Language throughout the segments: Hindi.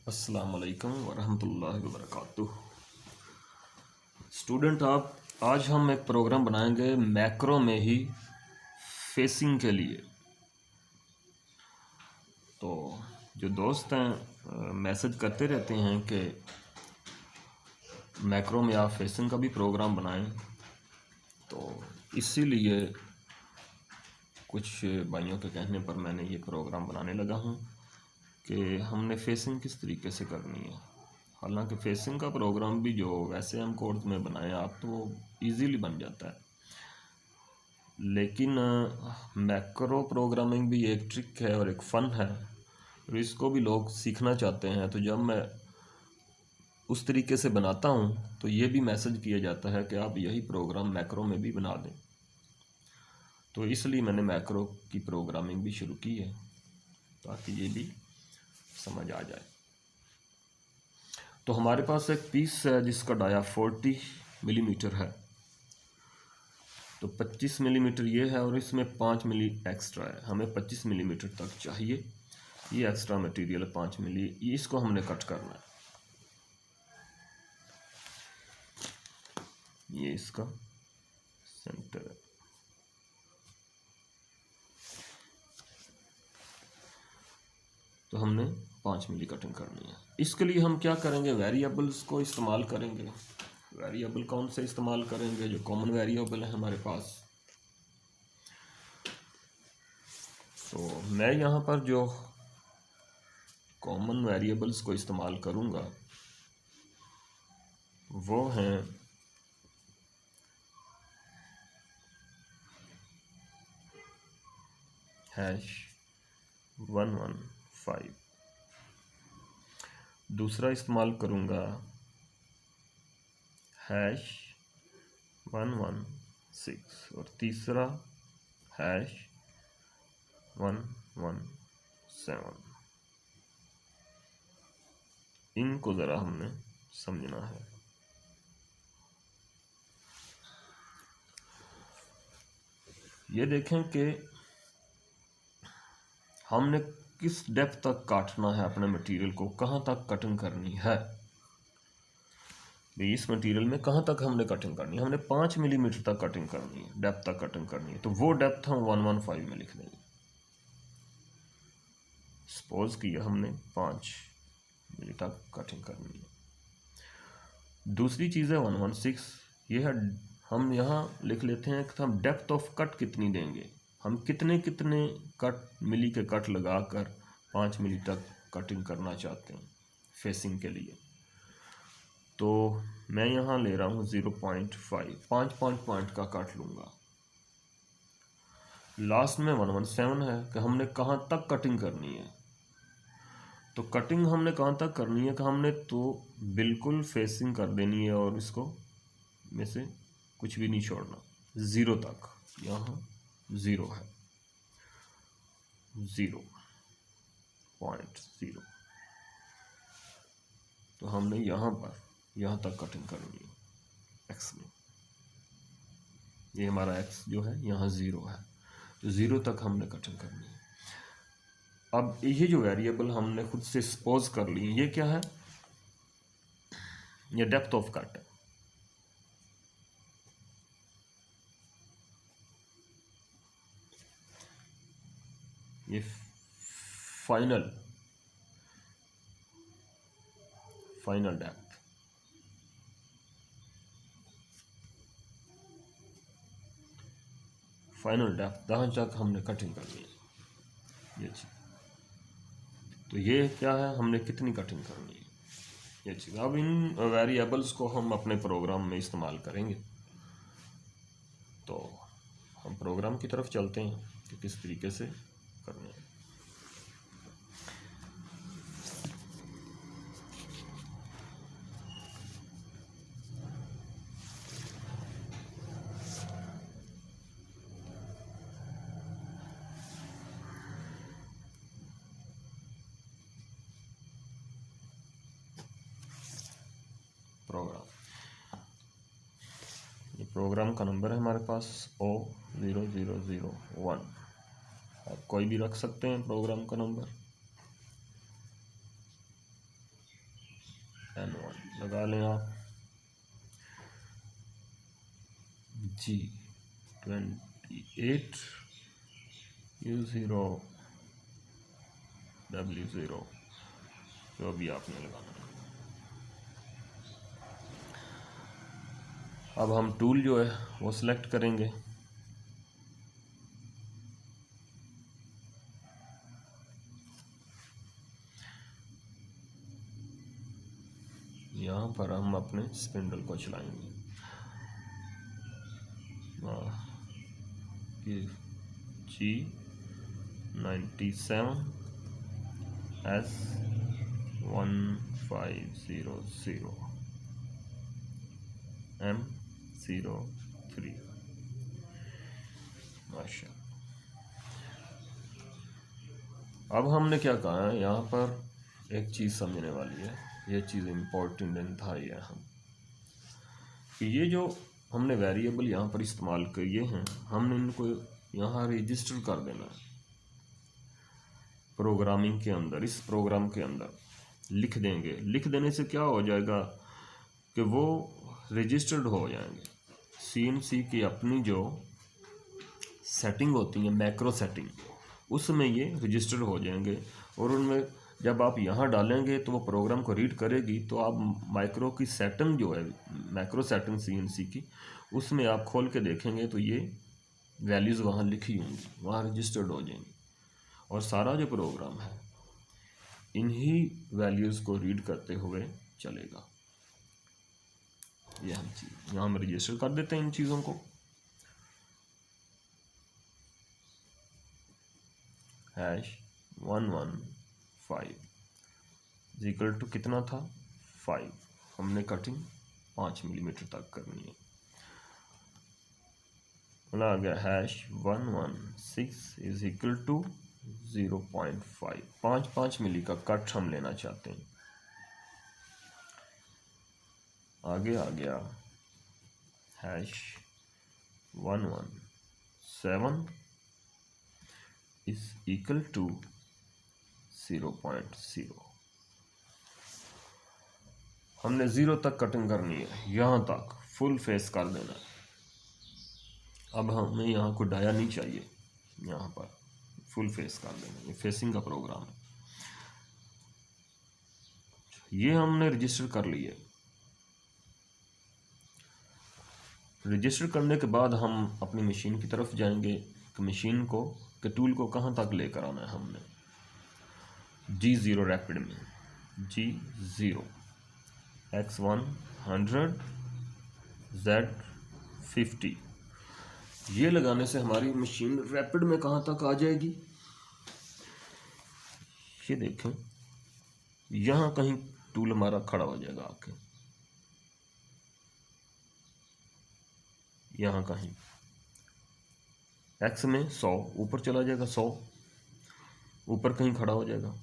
अस्सलाम वालेकुम वरहमतुल्लाहि वबरकातुह। स्टूडेंट, आप आज हम एक प्रोग्राम बनाएंगे मैक्रो में ही फेसिंग के लिए। तो जो दोस्त हैं मैसेज करते रहते हैं कि मैक्रो में आप फेसिंग का भी प्रोग्राम बनाएं, तो इसीलिए कुछ भाइयों के कहने पर मैंने ये प्रोग्राम बनाने लगा हूँ कि हमने फेसिंग किस तरीके से करनी है। हालांकि फेसिंग का प्रोग्राम भी जो वैसे हम कोर्स में बनाए आप तो इजीली बन जाता है, लेकिन मैक्रो प्रोग्रामिंग भी एक ट्रिक है और एक फ़न है और इसको भी लोग सीखना चाहते हैं। तो जब मैं उस तरीके से बनाता हूँ तो ये भी मैसेज किया जाता है कि आप यही प्रोग्राम मैक्रो में भी बना दें। तो इसलिए मैंने मैक्रो की प्रोग्रामिंग भी शुरू की है ताकि ये भी समझ आ जाए। तो हमारे पास एक पीस है जिसका डाया 40 मिलीमीटर है, तो 25 मिलीमीटर ये है और इसमें 5 मिली एक्स्ट्रा है। हमें 25 मिलीमीटर तक चाहिए। ये एक्स्ट्रा मटेरियल 5 मिली, इसको हमने कट करना है। ये इसका सेंटर है। तो हमने 5 मिली कटिंग करनी है। इसके लिए हम क्या करेंगे, वेरिएबल्स को इस्तेमाल करेंगे। वेरिएबल कौन से इस्तेमाल करेंगे? जो कॉमन वेरिएबल है हमारे पास। तो मैं यहाँ पर जो कॉमन वेरिएबल्स को इस्तेमाल करूँगा वो हैं #115। दूसरा इस्तेमाल करूँगा #116 और तीसरा #117। इनको ज़रा हमने समझना है। ये देखें कि हमने किस डेप्थ तक काटना है अपने मटेरियल को, कहाँ तक कटिंग करनी है। इस मटेरियल में कहाँ तक हमने कटिंग करनी है? हमने 5 मिलीमीटर तक कटिंग करनी है, डेप्थ तक कटिंग करनी है। तो वो डेप्थ हम 115 में लिख देंगे। सपोज किया हमने 5 मिली तक कटिंग करनी है। दूसरी चीज़ है 116। ये है, हम यहाँ लिख लेते हैं कि हम डेप्थ ऑफ कट कितनी देंगे। हम कितने कितने कट मिली के कट लगाकर 5 मिली तक कटिंग करना चाहते हैं फेसिंग के लिए। तो मैं यहाँ ले रहा हूँ 0.5, 5 पॉइंट का कट लूँगा। लास्ट में 117 है कि हमने कहाँ तक कटिंग करनी है। तो कटिंग हमने कहाँ तक करनी है कि हमने तो बिल्कुल फेसिंग कर देनी है और इसको में से कुछ भी नहीं छोड़ना, 0 तक। यहाँ 0 है, 0.0। तो हमने यहाँ पर यहाँ तक कटिंग करनी है एक्स में। ये हमारा एक्स जो है यहाँ 0 है, तो 0 तक हमने कटिंग करनी है। अब ये जो वेरिएबल हमने खुद से सपोज कर ली, ये क्या है? ये डेप्थ ऑफ कट है। ये फाइनल डेप्थ। फाइनल डेप्थ जहाँ तक हमने कटिंग करनी है, ये चीज़। तो ये क्या है, हमने कितनी कटिंग करनी है, ये चीज़। अब इन वेरिएबल्स को हम अपने प्रोग्राम में इस्तेमाल करेंगे। तो हम प्रोग्राम की तरफ चलते हैं कि किस तरीके से करने हैं। ये प्रोग्राम का नंबर है हमारे पास O0001। आप कोई भी रख सकते हैं प्रोग्राम का नंबर। N1 लगा लें आप। G28 U0 W0 जो भी आपने लगाना है। अब हम टूल जो है वो सिलेक्ट करेंगे। यहाँ पर हम अपने स्पिंडल को चलाएंगे। G97 S1500 M03 माशा। अब हमने क्या कहा है, यहाँ पर एक चीज़ समझने वाली है, ये चीज़ इम्पोर्टेंट था ये हम कि ये जो हमने वेरिएबल यहाँ पर इस्तेमाल किए हैं, हमने इनको यहाँ रजिस्टर कर देना है प्रोग्रामिंग के अंदर। इस प्रोग्राम के अंदर लिख देंगे। लिख देने से क्या हो जाएगा कि वो रजिस्टर्ड हो जाएंगे। CNC की अपनी जो सेटिंग होती है, मैक्रो सेटिंग, उसमें ये रजिस्टर्ड हो जाएंगे। और उनमें जब आप यहाँ डालेंगे तो वो प्रोग्राम को रीड करेगी, तो आप माइक्रो की सेटिंग जो है, मैक्रो सेटिंग CNC की, उसमें आप खोल के देखेंगे तो ये वैल्यूज़ वहाँ लिखी होंगी, वहाँ रजिस्टर्ड हो जाएंगी। और सारा जो प्रोग्राम है इन्हीं वैल्यूज़ को रीड करते हुए चलेगा। ये हम चीज़ यहाँ हम रजिस्टर कर देते हैं इन चीज़ों को। #115 इक्वल टू कितना था 5। हमने कटिंग 5 मिलीमीटर तक करनी है। बोला आ गया #116 इज इक्वल टू 0.5। 5 मिली का कट हम लेना चाहते हैं। आगे आ गया #117 इज इक्वल टू 0.0। हमने 0 तक कटिंग करनी है, यहाँ तक फुल फेस कर देना है। अब हमें यहाँ को डाया नहीं चाहिए, यहाँ पर फुल फेस कर देना। ये फेसिंग का प्रोग्राम है। ये हमने रजिस्टर कर लिए। रजिस्टर करने के बाद हम अपनी मशीन की तरफ जाएंगे कि मशीन को के टूल को कहाँ तक लेकर आना है। हमने G0 रैपिड में G0 X1 100 Z50 ये लगाने से हमारी मशीन रैपिड में कहाँ तक आ जाएगी। ये देखें, यहाँ कहीं टूल हमारा खड़ा हो जाएगा आके, यहाँ कहीं X में 100 ऊपर चला जाएगा, 100 ऊपर कहीं खड़ा हो जाएगा।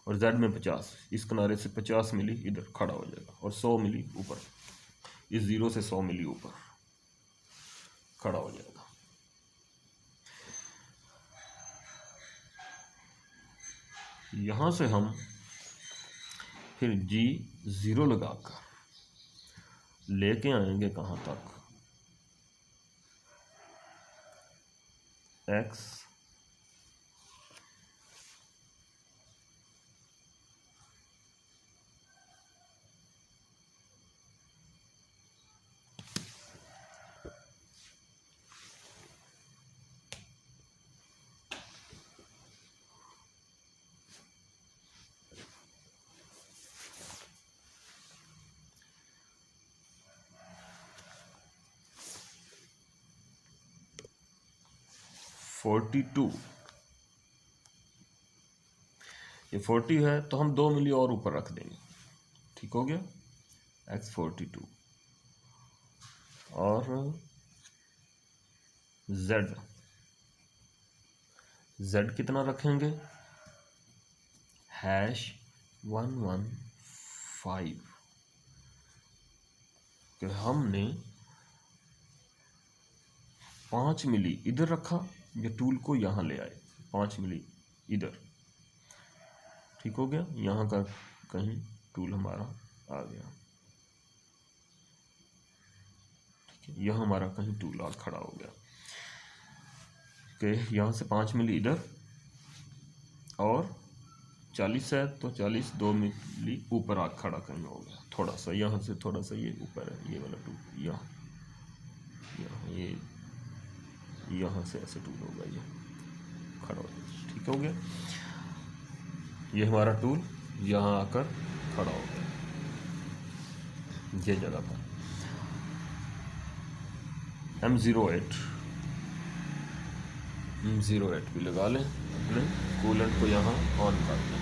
और Z में 50, इस किनारे से 50 मिली इधर खड़ा हो जाएगा। और 100 मिली ऊपर, इस 0 से 100 मिली ऊपर खड़ा हो जाएगा। यहाँ से हम फिर G0 लगाकर लेके आएंगे कहाँ तक, X (42) ये 40 है तो हम 2 मिली और ऊपर रख देंगे। ठीक हो गया, X42। और Z कितना रखेंगे, #115 कि हमने 5 मिली इधर रखा, ये टूल को यहाँ ले आए 5 मिली इधर। ठीक हो गया, यहाँ का कहीं टूल हमारा आ गया। ठीक है, यह हमारा कहीं टूल आग खड़ा हो गया कि यहाँ से 5 मिली इधर और 40 है तो 40 2 मिली ऊपर आग खड़ा कहीं हो गया, थोड़ा सा यहाँ से थोड़ा सा ये ऊपर है, ये वाला टूल यहाँ ये यहाँ से ऐसे टूल होगा, ये खड़ा हो गया। ठीक हो गया, ये हमारा टूल यहाँ आकर खड़ा हो गया ये जगह पर। M08 भी लगा लें, अपने कूलेंट को यहाँ ऑन कर लें।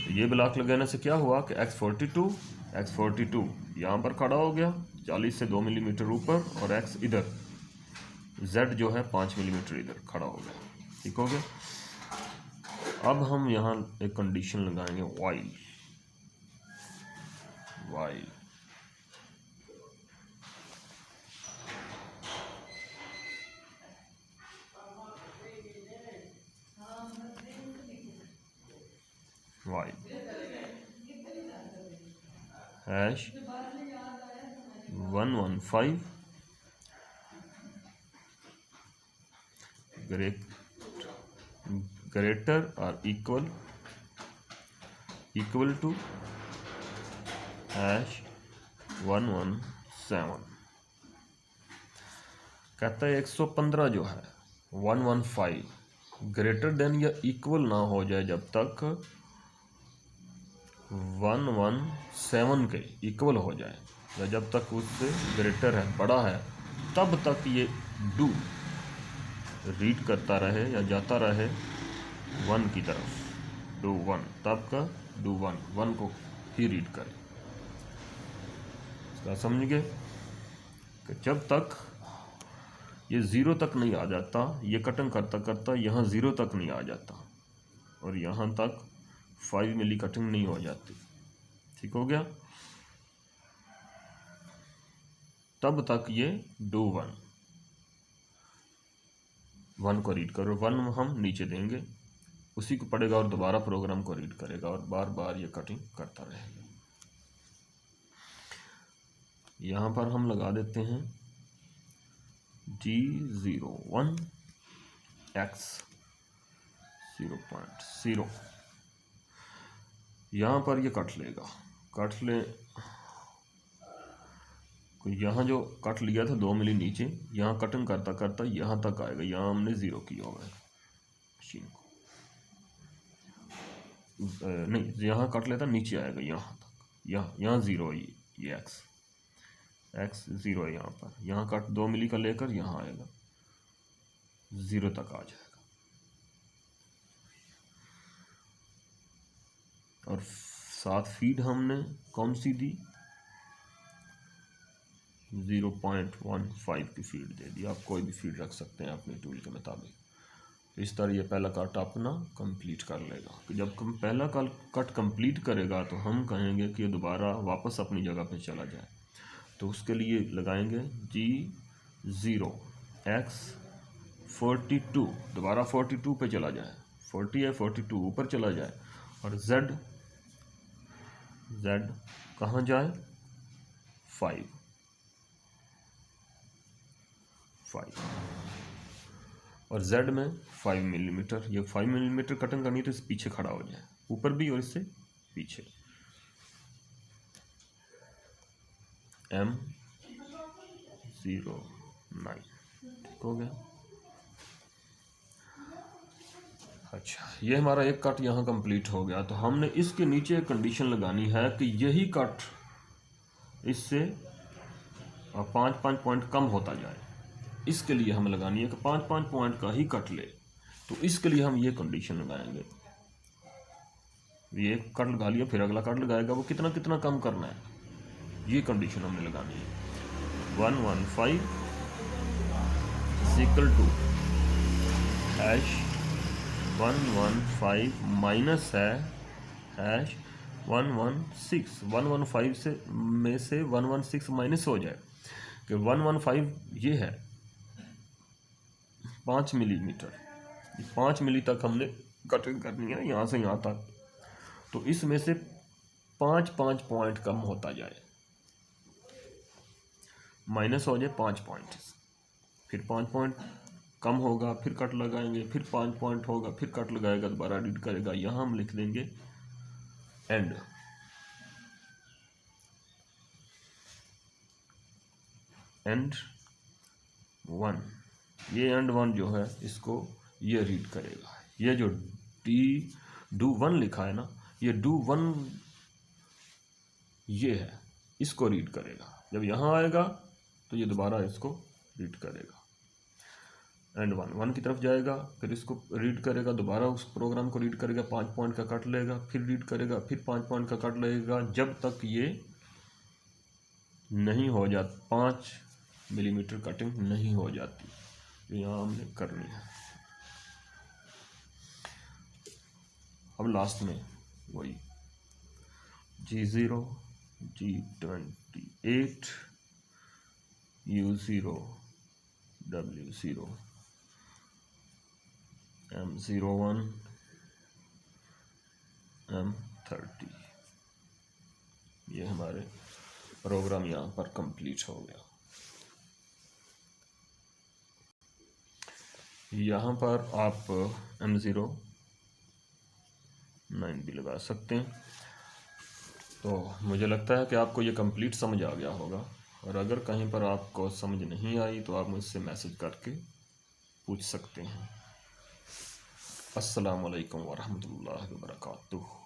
तो ये ब्लॉक लगाने से क्या हुआ कि X42 यहाँ पर खड़ा हो गया 40 से 2 मिलीमीटर ऊपर, और X इधर Z जो है 5 मिलीमीटर इधर खड़ा हो गया। ठीक हो गया। अब हम यहाँ एक कंडीशन लगाएंगे while hash 115 greater or equal to hash 117। कहता है 115 जो है 115 ग्रेटर देन या इक्वल ना हो जाए जब तक 117 के इक्वल हो जाए, या जब तक उससे ग्रेटर है, बड़ा है, तब तक ये डू रीड करता रहे या जाता रहे 1 की तरफ, डू 1, तब का डू 1 को ही रीड करे। इसका समझ गए कि जब तक ये 0 तक नहीं आ जाता, ये कटिंग करता करता यहाँ 0 तक नहीं आ जाता और यहाँ तक 5 मिली कटिंग नहीं हो जाती। ठीक हो गया, तब तक ये डू 1 को रीड करो, 1 हम नीचे देंगे, उसी को पढ़ेगा और दोबारा प्रोग्राम को रीड करेगा और बार बार ये कटिंग करता रहेगा। यहाँ पर हम लगा देते हैं G01 X 0.0, यहाँ पर ये कट लेगा, कट ले, यहाँ जो कट लिया था 2 मिली नीचे, यहाँ कटिंग करता करता यहाँ तक आएगा, यहाँ हमने 0 किया होगा मशीन को, नहीं यहाँ कट लेता नीचे आएगा यहाँ तक, यहाँ 0 ये X 0 है यहाँ पर, यहाँ कट 2 मिली का लेकर यहाँ आएगा 0 तक आ जाएगा। और साथ फीड हमने कौन सी दी, 0.15 की फीड दे दी। आप कोई भी फीड रख सकते हैं अपने टूल के मुताबिक। तो इस तरह ये पहला कट अपना कंप्लीट कर लेगा। कि जब पहला कट कंप्लीट करेगा तो हम कहेंगे कि ये दोबारा वापस अपनी जगह पे चला जाए, तो उसके लिए लगाएंगे G0 X 42, दोबारा 42 पे चला जाए, 40 है 42 ऊपर चला जाए, और Z कहाँ जाए 5, और Z में 5 मिलीमीटर, ये 5 मिलीमीटर कटिंग करनी है तो इससे पीछे खड़ा हो जाए, ऊपर भी और इससे पीछे। M09, ठीक हो गया। अच्छा, ये हमारा एक कट यहाँ कंप्लीट हो गया। तो हमने इसके नीचे एक कंडीशन लगानी है कि यही कट इससे 5-5 पॉइंट कम होता जाए। इसके लिए हमें लगानी है कि 5-5 पॉइंट का ही कट ले, तो इसके लिए हम ये कंडीशन लगाएंगे। ये कट लगा लिया, फिर अगला कट लगाएगा, वो कितना कितना कम करना है, ये कंडीशन हमने लगानी है। 115 इक्वल टू हैश 115 माइनस है हैश 115 से में से 116 माइनस हो जाए कि 115 ये है 5 मिलीमीटर, 5 मिली तक हमने कटिंग करनी है यहाँ से यहाँ तक। तो इसमें से 5-5 पॉइंट कम होता जाए, माइनस हो जाए 5 पॉइंट, फिर 5 पॉइंट कम होगा, फिर कट लगाएंगे, फिर 5 पॉइंट होगा, फिर कट लगाएगा, दोबारा रीड करेगा। यहाँ हम लिख देंगे एंड, एंड 1। ये एंड 1 जो है इसको ये रीड करेगा। ये जो डू 1 लिखा है ना, ये डू 1 ये है, इसको रीड करेगा। जब यहाँ आएगा तो ये दोबारा इसको रीड करेगा। एंड 1 की तरफ जाएगा, फिर इसको रीड करेगा, दोबारा उस प्रोग्राम को रीड करेगा, 5 पॉइंट का कट लेगा, फिर रीड करेगा, फिर 5 पॉइंट का कट लेगा, जब तक ये नहीं हो जाता, 5 मिलीमीटर कटिंग नहीं हो जाती, जो यहाँ हमने करनी है। अब लास्ट में वही G0, G28, U0, W0, M01, M30, ये हमारे प्रोग्राम यहाँ पर कंप्लीट हो गया। यहाँ पर आप M09 भी लगा सकते हैं। तो मुझे लगता है कि आपको ये कंप्लीट समझ आ गया होगा, और अगर कहीं पर आपको समझ नहीं आई तो आप मुझसे मैसेज करके पूछ सकते हैं। अस्सलामु अलैकुम वरहमतुल्लाहि वबरकातुहू।